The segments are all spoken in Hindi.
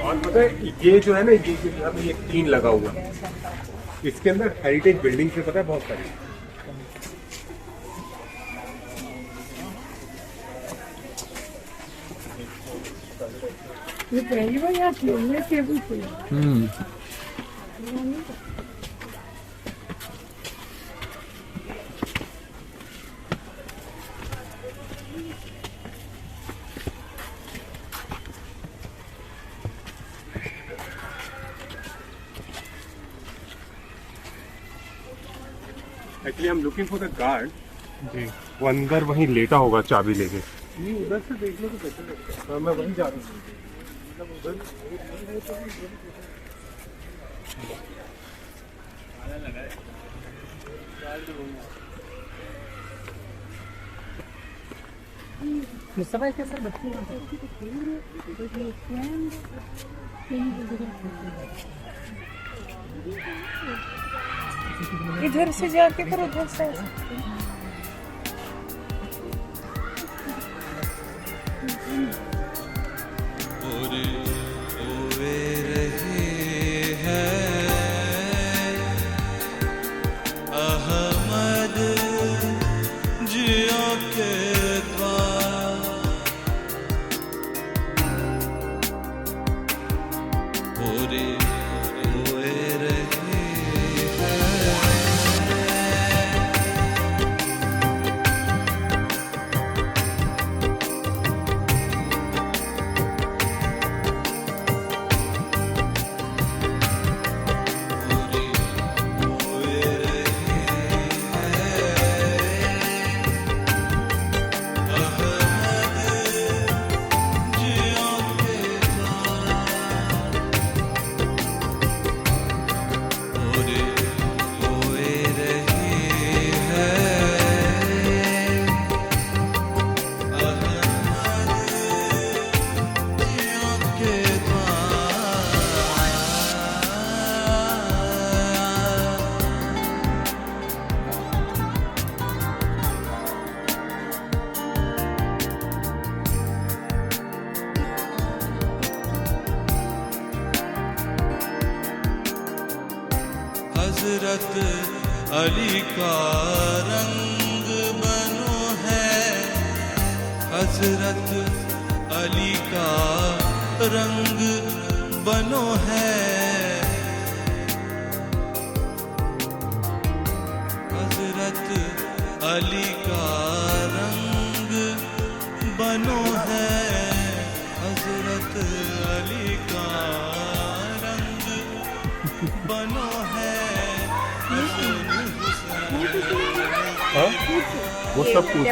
और पता है ये जो है ना, ये जो यहाँ पे ये टीन लगा हुआ है, इसके अंदर हेरिटेज बिल्डिंग से पता है बहुत सारी। ये पहली बार यहाँ खेलने टेबल पे। एक्चुअली हम लुकिंग फॉर द गार्ड जी, वो अंदर वहीं लेटा होगा चाबी लेके। नहीं उधर से देख लो तो बेटर लगता है। मैं वहीं जा रहा हूँ। मुस्तफा के सर बच्चे इधर से जाके फिर उधर से हजरत अली का रंग बनो है, हजरत अली का रंग बनो है, हजरत अली का रंग बनो है, हजरत अली का रंग बनो है। वो सब पूछ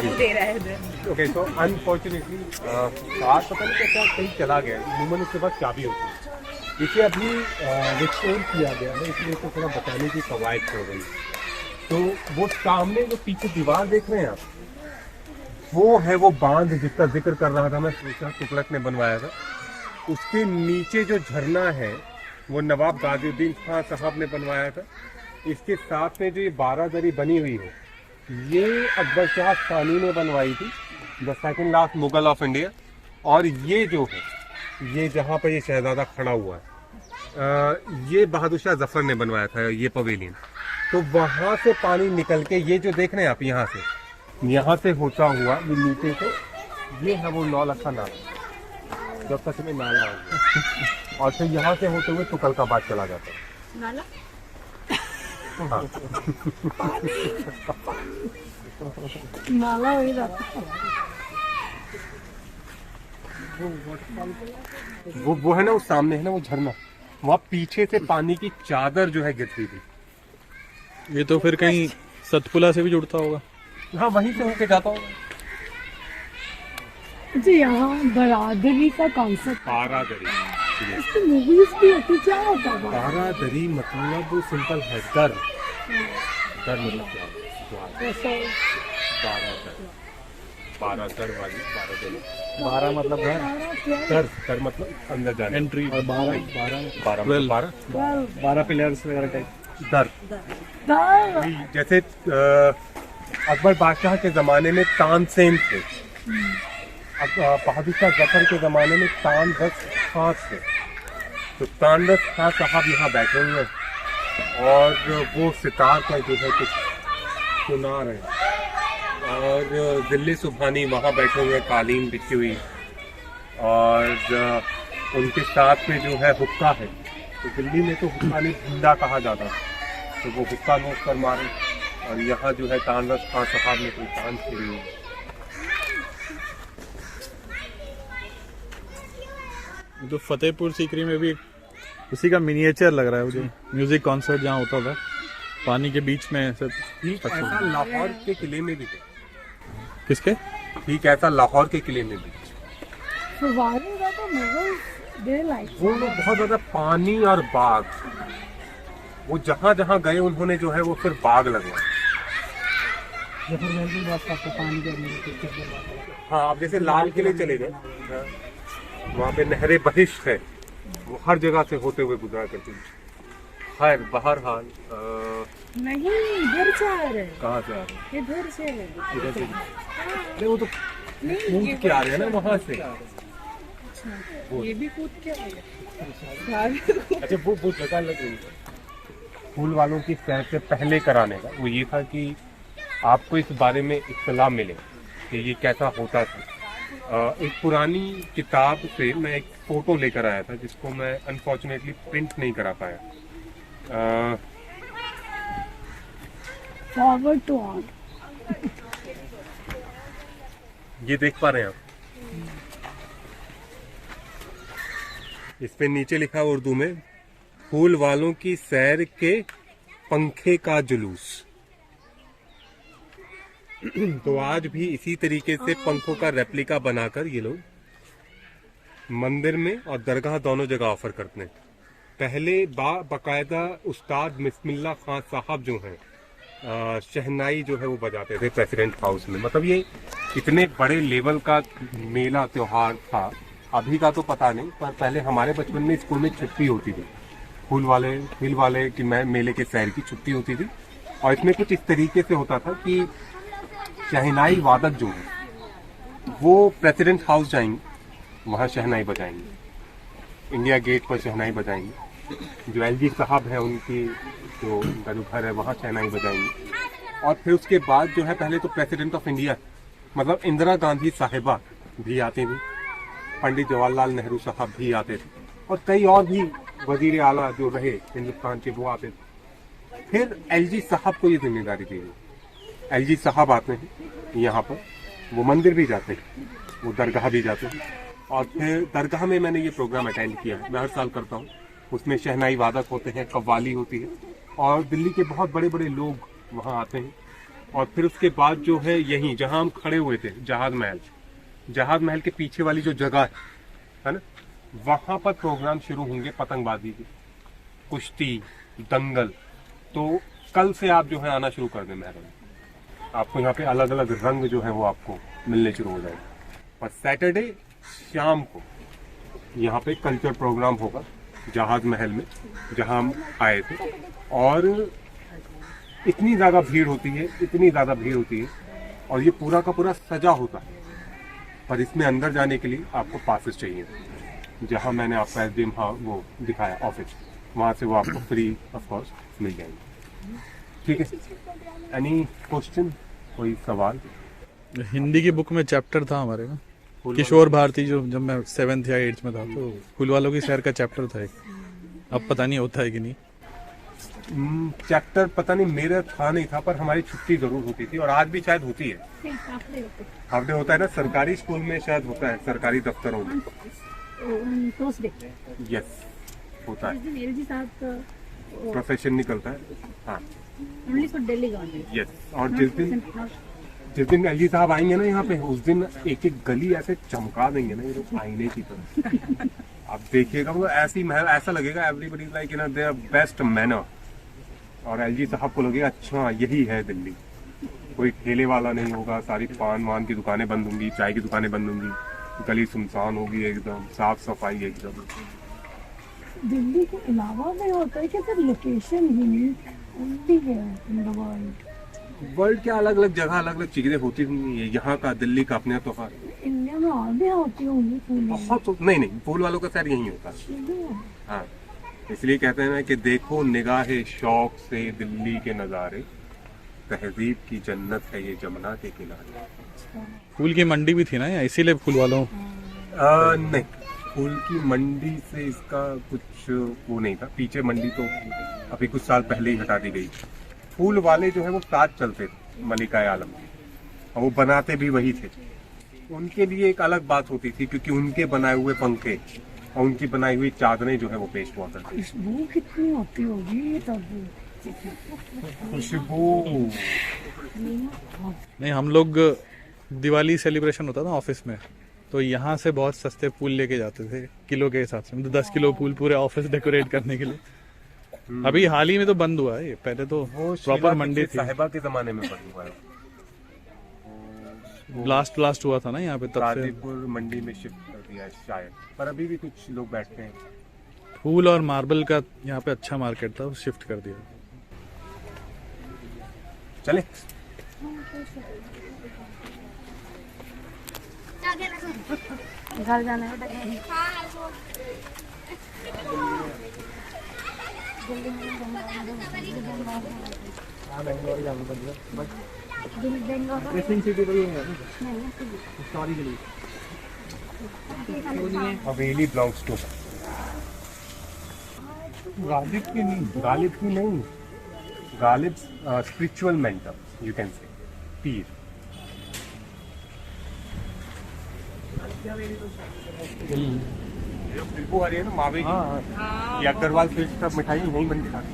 ओके। तो अनफॉर्चुनेटली कार पता नहीं कैसा कहीं चला गया, इमूमन उसके बाद चाबी होती है। इसे अभी रिस्टोर किया गया है, इसलिए इसको थोड़ा बचाने की कवायद हो रही है। तो वो सामने जो पीछे दीवार देख रहे हैं आप, वो है वो बांध जिसका जिक्र कर रहा था मैं, तुगलक ने बनवाया था। उसके नीचे जो झरना है वो नवाब गाजिउद्दीन खान साहब ने बनवाया था। इसके साथ में जो ये 12 दरी बनी हुई है, ये अकबर शाह सानी ने बनवाई थी, the second last Mughal of India. और ये जो है, ये जहाँ पर ये शहजादा खड़ा हुआ है, ये बहादुर शाह जफर ने बनवाया था ये पवेलियन। तो वहाँ से पानी निकल के ये जो देख रहे हैं आप, यहाँ से होता हुआ ये नीचे से, ये है वो नौलखा नाला, जब तक में नाला होगा। और फिर यहाँ से होते हुए तुगलकाबाद चला जाता है नाला। हाँ। नाला वही रहता है। वो है ना, वो सामने है ना वो झरना, वहाँ पीछे से पानी की चादर जो है गिरती थी। ये तो फिर कहीं सतपुला से भी जुड़ता होगा। हाँ, वहीं से होके जाता होगा। जी, यहाँ बरादरी का कॉन्सेप्ट, बारादरी, इसकी मूवीज भी होती, क्या होता है बारादरी? मतलब वो सिंपल है, दर मतलब क्या है? बारह दर वाली, 12 दर, 12 मतलब घर, दर मतलब अंदर जाने, एंट्री। और 12 पिलर्स वगैरह टाइप दर। जैसे अकबर बादशाह के जमाने में तानसेन थे, अब बहादुर शाह जफर के ज़माने में तानरस खां थे, तो तानरस खां साहब यहाँ बैठे हुए हैं और वो सितार का जो है कुछ सुना रहे हैं, और दिल्ली सुबहानी वहाँ बैठे हुए हैं कालीन बिछी हुई, और उनके साथ में जो है हुक्का है। तो दिल्ली में तो हुक्का नहीं झंडा कहा जाता है, तो वो हुक्का नोट कर मारे, और यहाँ जो है तानरस खां साहब ने कोई तान खेली हुई। तो फतेहपुर सीकरी में भी उसी का मिनिएचर लग रहा है, वो जो म्यूजिक कॉन्सर्ट जहाँ होता था पानी के बीच में ऐसे। ठीक ऐसा लाहौर के किले में भी है। किसके? ठीक ऐसा लाहौर के किले में भी। फव्वारे का तो मुगल्स दे लाइक वो लोग बहुत ज्यादा पानी और बाग, वो जहाँ जहाँ गए उन्होंने जो है वो फिर बाग लगवाए। हाँ, आप जैसे लाल किले चले गए, वहाँ पे नहरे बहिश्त है, वो हर जगह से होते हुए गुजरा करती है। खैर बहरहाल नहीं, इधर से आ रहे हैं, कहाँ से आ रहे हैं? इधर से इधर से? नहीं, वो तो कूद के आ रहे हैं ना वहाँ से। ये भी कूद के आ रहे। अच्छा, वो जगह लग रही है फूल वालों की सैर से पहले कराने का, वो ये था कि आपको इस बारे में इत्तला मिले कि ये कैसा होता था। एक पुरानी किताब से मैं एक फ़ोटो लेकर आया था, जिसको मैं अनफॉर्चुनेटली प्रिंट नहीं करा पाया। फॉरवर्ड टू ऑल, ये देख पा रहे हैं आप? इस पे नीचे लिखा है उर्दू में, फूल वालों की सैर के पंखे का जुलूस। तो आज भी इसी तरीके से पंखों का रेप्लिका बनाकर ये लोग मंदिर में और दरगाह दोनों जगह ऑफर करते हैं। पहले बाकायदा उस्ताद बिस्मिल्लाह खान साहब जो हैं, शहनाई जो है वो बजाते थे प्रेसिडेंट हाउस में। मतलब ये इतने बड़े लेवल का मेला त्योहार था। अभी का तो पता नहीं, पर पहले हमारे बचपन में स्कूल में छुट्टी होती थी, फूल वाले की मेले के सैर की छुट्टी होती थी। और इसमें कुछ इस तरीके से होता था कि शहनाई वादक जो है वो प्रेसिडेंट हाउस जाएंगे, वहाँ शहनाई बजाएंगे, इंडिया गेट पर शहनाई बजाएंगे। जो एलजी साहब हैं उनकी जो उनका जो घर है वहाँ शहनाई बजाएंगे। और फिर उसके बाद जो है, पहले तो प्रेसिडेंट ऑफ इंडिया मतलब इंदिरा गांधी साहिबा भी आती थी, पंडित जवाहरलाल नेहरू साहब भी आते थे, और कई और भी वजीर आला जो रहे हिंदुस्तान के वो आते थे। फिर एलजी साहब को ये जिम्मेदारी दी गई। एलजी साहब आते हैं यहाँ पर, वो मंदिर भी जाते हैं, वो दरगाह भी जाते हैं। और फिर दरगाह में मैंने ये प्रोग्राम अटेंड किया है, मैं हर साल करता हूँ। उसमें शहनाई वादक होते हैं, कव्वाली होती है, और दिल्ली के बहुत बड़े बड़े लोग वहाँ आते हैं। और फिर उसके बाद जो है, यहीं जहाँ हम खड़े हुए थे, जहाज महल के पीछे वाली जो जगह है ना, वहाँ पर प्रोग्राम शुरू होंगे पतंगबाजी की, कुश्ती, दंगल। तो कल से आप जो है आना शुरू कर दें मेहरबानी, आपको यहाँ पे अलग अलग रंग जो है वो आपको मिलने शुरू हो जाएंगे। और सैटरडे शाम को यहाँ पे कल्चर प्रोग्राम होगा जहाज महल में, जहाँ हम आए थे। और इतनी ज़्यादा भीड़ होती है, और ये पूरा का पूरा सजा होता है। पर इसमें अंदर जाने के लिए आपको पासेस चाहिए, जहाँ मैंने आपका एसडीएम वो दिखाया ऑफिस, वहाँ से वो आपको फ्री ऑफ कोर्स मिल जाएंगे। ठीक है, एनी क्वेश्चन, कोई सवाल? हिंदी की बुक में चैप्टर था हमारे में, किशोर भारती, जो जब मैं 7th या 8th में था, तो फूल वालों की सैर का चैप्टर था एक। अब पता नहीं होता है कि नहीं। चैप्टर पता नहीं, मेरा था नहीं था, पर हमारी छुट्टी जरूर होती थी, और आज भी शायद होती है। हाफ डे होता है ना, सरकारी स्कूल में शायद होता है, सरकारी दफ्तरों में। यस, होता है, प्रोफेशन निकलता है। हाँ, यस। और जिस दिन एलजी साहब आएंगे ना यहाँ पे, उस दिन एक एक गली ऐसे चमका देंगे ना ये लोग आईने की तरह। आप देखिएगा, वो ऐसी महल, ऐसा लगेगा everybody like you know they are best manner. और एलजी साहब को लगेगा अच्छा यही है दिल्ली, कोई ठेले वाला नहीं होगा, सारी पान वान की दुकानें बंद होंगी, चाय की दुकानें बंद होंगी, गली सुनसान होगी, एकदम साफ सफाई एकदम। दिल्ली के अलावा में होता है कि सर लोकेशन यूनिक ओनली है इन द वर्ल्ड। वर्ल्ड के अलग अलग जगह अलग अलग चीजें होती होंगी, यहाँ का दिल्ली का अपने तो इंडिया में और भी होती होंगी फूल। बहुत नहीं फूल वालों का सर यही होता है। हाँ, इसलिए कहते हैं ना कि देखो निगाहे शौक से दिल्ली के नज़ारे, तहजीब की जन्नत है ये जमुना के किनारे। फूल की मंडी भी थी ना यहाँ, इसीलिए फूल वालों। नहीं, फूल की मंडी से इसका कुछ वो नहीं था। पीछे मंडी तो अभी कुछ साल पहले ही हटा दी गई। फूल वाले जो है वो साथ चलते थे मलिका आलम के, और वो बनाते भी वही थे। उनके लिए एक अलग बात होती थी, क्योंकि उनके बनाए हुए पंखे और उनकी बनाई हुई चादरें जो है वो पेश हुआ करती। खुशबू कितनी होती होगी तब। खुशबू नहीं, हम लोग दिवाली सेलिब्रेशन होता था ऑफिस में, तो यहाँ से बहुत सस्ते फूल लेके जाते थे किलो के हिसाब से, मतलब 10 किलो फूल पूरे ऑफिस डेकोरेट करने के लिए। अभी हाल ही में तो बंद हुआ है ये, पहले तो प्रॉपर मंडी थी। साहिबा के जमाने में बंद हुआ है। ब्लास्ट हुआ था ना यहाँ पे, तब से कादीपुर मंडी में शिफ्ट कर दिया है शायद, पर अभी भी कुछ लोग बैठते हैं। फूल और मार्बल का यहाँ पे अच्छा मार्केट था, शिफ्ट कर दिया। चले घर जाना है हवेली बिलोंग्स टू गालिब की नहीं, Ghalib spiritual mentor you can say, पीर। वो आ रही है ना मावे की, ये अग्रवाल स्वीट्स सब मिठाई नहीं बनती खाती।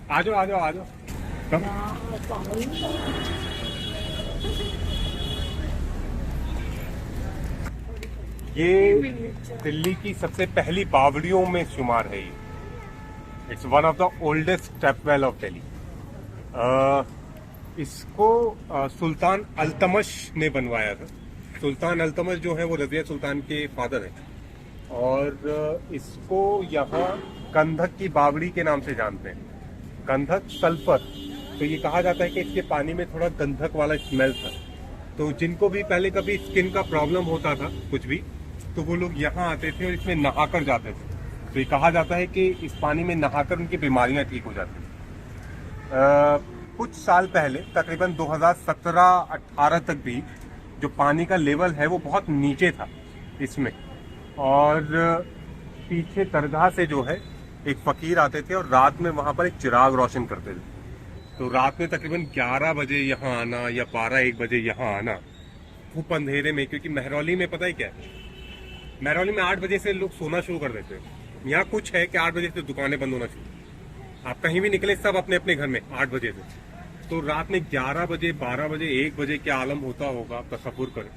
आ जाओ कब? ये दिल्ली की सबसे पहली बावड़ियों में शुमार है। ये it's one of the oldest stepwell of Delhi. इसको सुल्तान अल्तमश ने बनवाया था। सुल्तान अल्तमश जो है वो रज़िया सुल्तान के फादर हैं, और इसको यहाँ कंधक की बावड़ी के नाम से जानते हैं। कंधक सल्फर, तो ये कहा जाता है कि इसके पानी में थोड़ा गंधक वाला स्मेल था, तो जिनको भी पहले कभी स्किन का प्रॉब्लम होता था कुछ भी, तो वो लोग यहाँ आते थे और इसमें नहाकर जाते थे। तो ये कहा जाता है कि इस पानी में नहाकर उनकी बीमारियां ठीक हो जाती थी। कुछ साल पहले तकरीबन 2017-18 तक भी जो पानी का लेवल है वो बहुत नीचे था इसमें, और पीछे दरगाह से जो है एक फकीर आते थे और रात में वहाँ पर एक चिराग रोशन करते थे। तो रात में तकरीबन 11 बजे यहाँ आना या 12-1 बजे यहाँ आना, खूब अंधेरे में, क्योंकि महरौली में पता ही क्या है, महरौली में 8 बजे से लोग सोना शुरू कर देते हैं। यहाँ कुछ है कि 8 बजे से दुकानें बंद होना शुरू, आप कहीं भी निकले सब अपने अपने घर में 8 बजे से। तो रात में 11 बजे 12 बजे 1 बजे क्या आलम होता होगा, आप तसव्वुर करें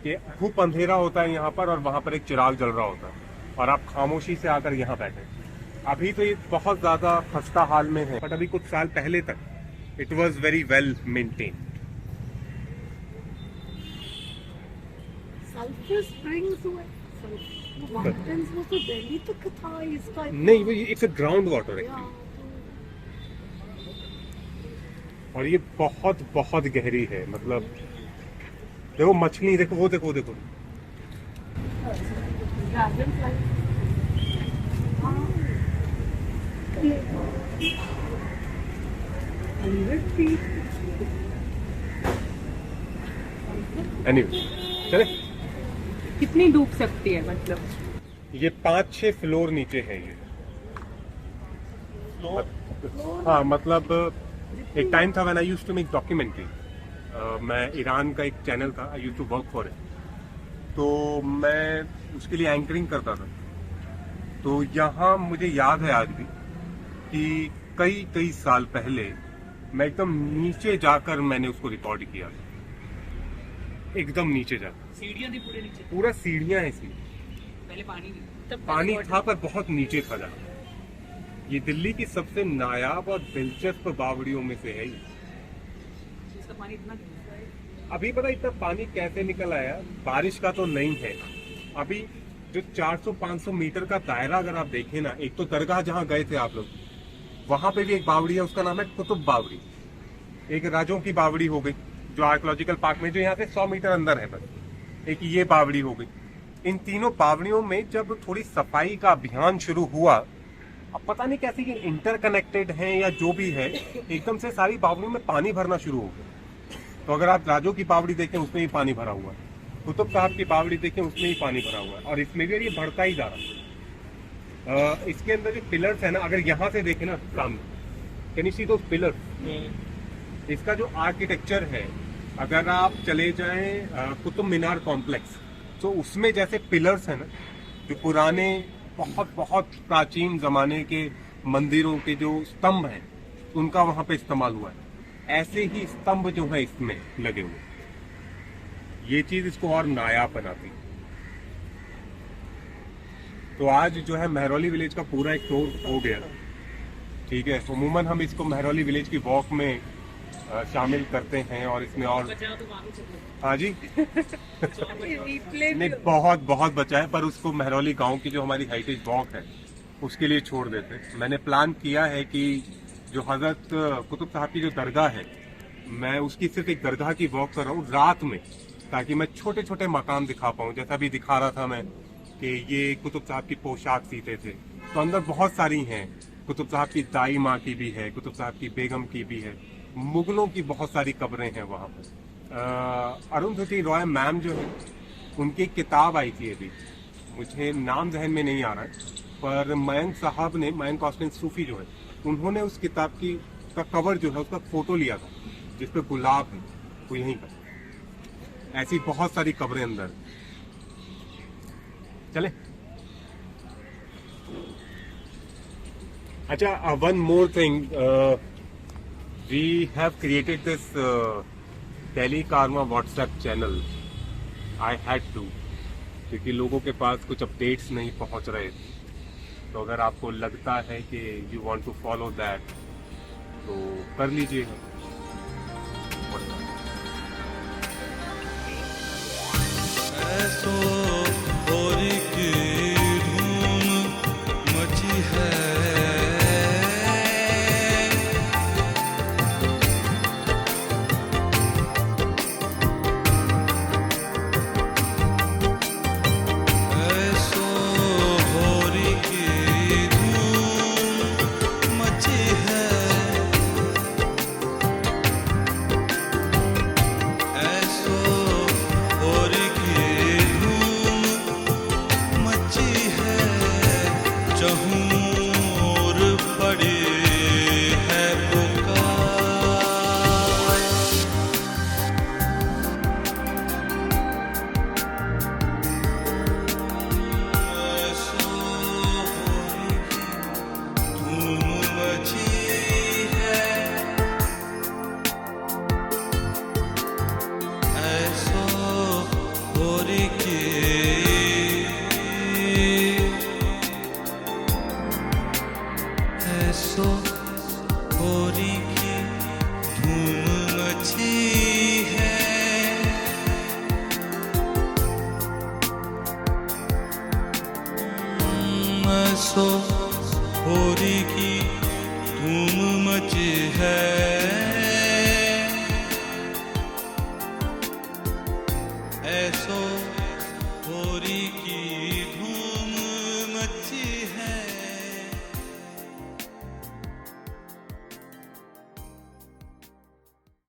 कि खूब अंधेरा होता है यहाँ पर और वहाँ पर एक चिराग जल रहा होता है और आप खामोशी से आकर यहाँ बैठे। अभी तो ये बहुत ज़्यादा खस्ता हाल में है, बट अभी कुछ साल पहले तक it was very well maintained. Sulphur springs हुए, माउंटेन्स वो तो दिल्ली तक था इसका। नहीं, वो एक ग्राउंड वाटर है और ये बहुत बहुत गहरी है। मतलब देखो मछली, देखो वो देखो देखो एनीवे, चले। कितनी डूब सकती है, मतलब ये 5-6 फ्लोर नीचे है ये। हाँ, मतलब एक टाइम था when I used to make documentary. मैं ईरान का एक चैनल था, I used to work for it, तो मैं उसके लिए एंकरिंग करता था। तो यहाँ मुझे याद है आज भी कि कई साल पहले मैं एकदम नीचे जाकर मैंने उसको रिकॉर्ड किया, एकदम नीचे जाकर। सीढ़ियां थी पूरे नीचे, पूरा सीढ़ियां हैं इसमें, पहले पानी नहीं, पानी था पर बहुत नीचे था जहाँ। ये दिल्ली की सबसे नायाब और दिलचस्प बावड़ियों में से है। इसका पानी इतना गंदा है। अभी पता इतना पानी कैसे निकल आया, बारिश का तो नहीं है। अभी जो 400-500 मीटर का दायरा अगर आप देखें ना, एक तो दरगाह जहाँ गए थे आप लोग, वहां पे भी एक बावड़ी है, उसका नाम है कुतुब बावड़ी। एक राजों की बावड़ी हो गई जो आर्कियोलॉजिकल पार्क में, जो यहाँ से 100 मीटर अंदर है बस। एक ये बावड़ी हो गई। इन तीनों बावड़ियों में जब थोड़ी सफाई का अभियान शुरू हुआ, अब पता नहीं कैसे ये इंटरकनेक्टेड हैं या जो भी है, एकदम से सारी बावड़ियों में पानी भरना शुरू हो गया। तो अगर आप राजों की बावड़ी देखें उसमें ही पानी भरा हुआ है, कुतुब साहब की बावड़ी देखें उसमें ही पानी भरा हुआ है, और इसमें भी ये बढ़ता ही जा रहा है। इसके अंदर जो पिलर्स है ना, अगर यहाँ से देखें ना सामने, can you see those pillars? इसका जो आर्किटेक्चर है, अगर आप चले जाएं कुतुब मीनार कॉम्प्लेक्स, तो उसमें जैसे पिलर्स है ना, जो पुराने बहुत बहुत प्राचीन जमाने के मंदिरों के जो स्तंभ हैं उनका वहां पे इस्तेमाल हुआ है, ऐसे ही स्तंभ जो है इसमें लगे हुए। ये चीज इसको और नायाब बनाती है। तो आज जो है मेहरौली विलेज का पूरा एक टूर हो गया, ठीक है। उमूमन हम इसको मेहरौली विलेज की वॉक में शामिल करते हैं, और इसमें और हाँ जी नहीं, बहुत बहुत बचा है, पर उसको मेहरौली गांव की जो हमारी हेरिटेज वॉक है उसके लिए छोड़ देते हैं। मैंने प्लान किया है कि जो हजरत कुतुब साहब की जो दरगाह है, मैं उसकी सिर्फ एक दरगाह की वॉक कर रहा हूँ रात में, ताकि मैं छोटे छोटे मकान दिखा पाऊँ। जैसा भी दिखा रहा था मैं कि ये कुतुब साहब की पोशाक सीते थे, तो अंदर बहुत सारी हैं। कुतुब साहब की दाई माँ की भी है, कुतुब साहब की बेगम की भी है, मुगलों की बहुत सारी कब्रें हैं वहाँ पर। अरुंधति रॉय मैम जो है, उनकी किताब आई थी अभी, मुझे नाम जहन में नहीं आ रहा है, पर मयंक साहब ने, मयंक ऑस्टिन सूफी जो है, उन्होंने उस किताब की का कवर जो है उसका फोटो लिया था, जिसपे गुलाब है, वो यहीं पर। ऐसी बहुत सारी कब्रें अंदर। चले। अच्छा, one more thing, we have created this Delhi Karma WhatsApp channel. I had to, क्योंकि लोगों के पास कुछ अपडेट्स नहीं पहुंच रहे थे। तो अगर आपको लगता है कि you want to follow that, तो कर लीजिए। ऐसो होरी की धूम मची है, ऐसो होरी की धूम मची है, ऐसो होरी की धूम मची है, चहूर पड़ी है पुकार, ऐसो होरी की धूम मची है, ऐसो होरी की, ऐसो होरी की धूम मची है, ऐसो होरी की धूम मची है।